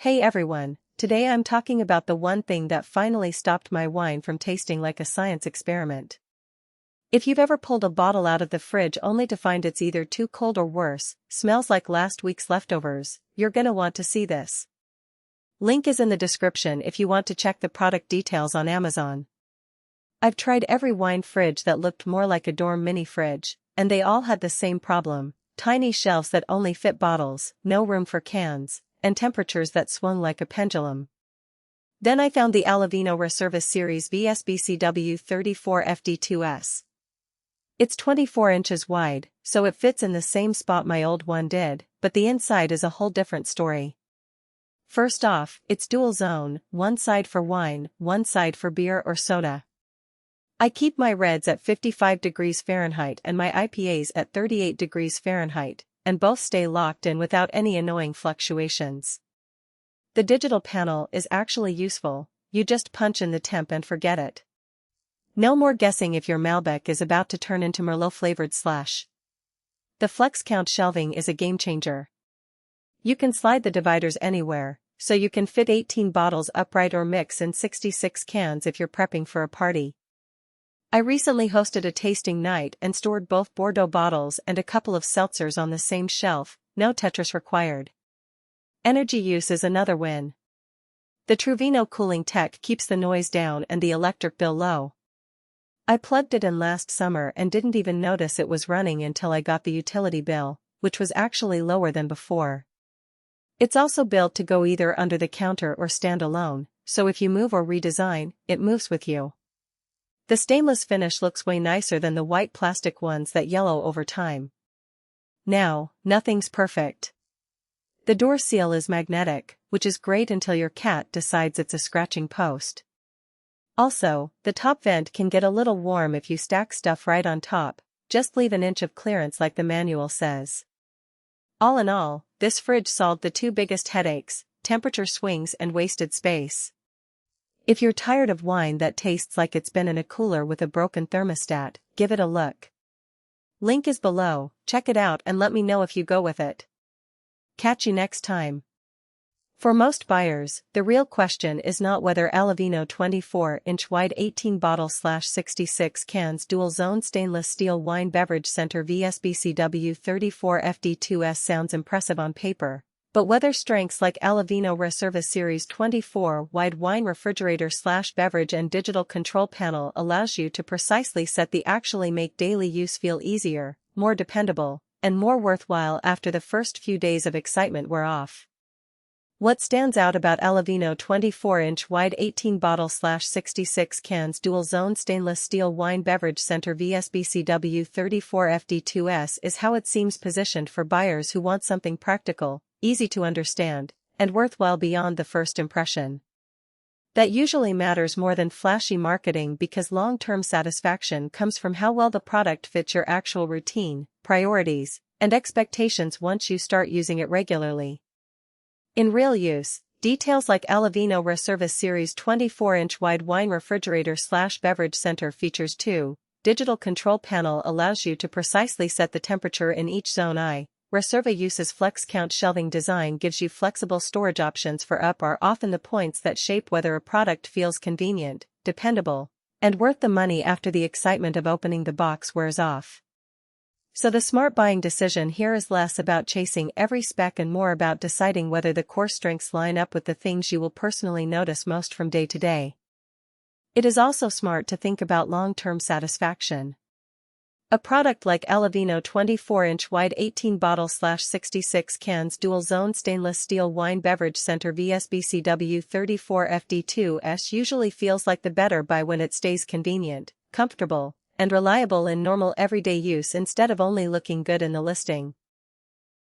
Hey everyone, today I'm talking about the one thing that finally stopped my wine from tasting like a science experiment. If you've ever pulled a bottle out of the fridge only to find it's either too cold or worse, smells like last week's leftovers, you're gonna want to see this. Link is in the description if you want to check the product details on Amazon. I've tried every wine fridge that looked more like a dorm mini fridge, and they all had the same problem: tiny shelves that only fit bottles, no room for cans, and temperatures that swung like a pendulum. Then I found the Allavino Reserva Series VSBCW34FD-2S. It's 24 inches wide, so it fits in the same spot my old one did, but the inside is a whole different story. First off, it's dual zone, one side for wine, one side for beer or soda. I keep my reds at 55 degrees Fahrenheit and my IPAs at 38 degrees Fahrenheit, and both stay locked in without any annoying fluctuations. The digital panel is actually useful, you just punch in the temp and forget it. No more guessing if your Malbec is about to turn into Merlot-flavored slush. The flex count shelving is a game changer. You can slide the dividers anywhere, so you can fit 18 bottles upright or mix in 66 cans if you're prepping for a party. I recently hosted a tasting night and stored both Bordeaux bottles and a couple of seltzers on the same shelf, no Tetris required. Energy use is another win. The Truvino cooling tech keeps the noise down and the electric bill low. I plugged it in last summer and didn't even notice it was running until I got the utility bill, which was actually lower than before. It's also built to go either under the counter or stand alone, so if you move or redesign, it moves with you. The stainless finish looks way nicer than the white plastic ones that yellow over time. Now, nothing's perfect. The door seal is magnetic, which is great until your cat decides it's a scratching post. Also, the top vent can get a little warm if you stack stuff right on top, just leave an inch of clearance like the manual says. All in all, this fridge solved the two biggest headaches: temperature swings and wasted space. If you're tired of wine that tastes like it's been in a cooler with a broken thermostat, give it a look. Link is below, check it out and let me know if you go with it. Catch you next time. For most buyers, the real question is not whether Allavino 24-inch wide 18-bottle/66 cans dual-zone stainless steel wine beverage center VSBCW34FD-2S sounds impressive on paper, but whether strengths like Allavino Reserva Series 24 wide wine refrigerator/beverage and digital control panel allows you to precisely set the actually make daily use feel easier, more dependable, and more worthwhile after the first few days of excitement wear off. What stands out about Allavino 24-inch wide 18-bottle/66 cans dual-zone stainless steel wine beverage center VSBCW34FD-2S is how it seems positioned for buyers who want something practical, easy to understand, and worthwhile beyond the first impression. That usually matters more than flashy marketing because long-term satisfaction comes from how well the product fits your actual routine, priorities, and expectations once you start using it regularly. In real use, details like Allavino Reserva Series 24-inch wide wine refrigerator/beverage center features too. Digital control panel allows you to precisely set the temperature in each zone. Reserva uses flex count shelving design gives you flexible storage options for up are often the points that shape whether a product feels convenient, dependable, and worth the money after the excitement of opening the box wears off. So the smart buying decision here is less about chasing every spec and more about deciding whether the core strengths line up with the things you will personally notice most from day to day. It is also smart to think about long-term satisfaction. A product like Allavino 24-inch wide 18-bottle/66 cans dual-zone stainless steel wine beverage center VSBCW34FD-2S usually feels like the better buy when it stays convenient, comfortable, and reliable in normal everyday use instead of only looking good in the listing.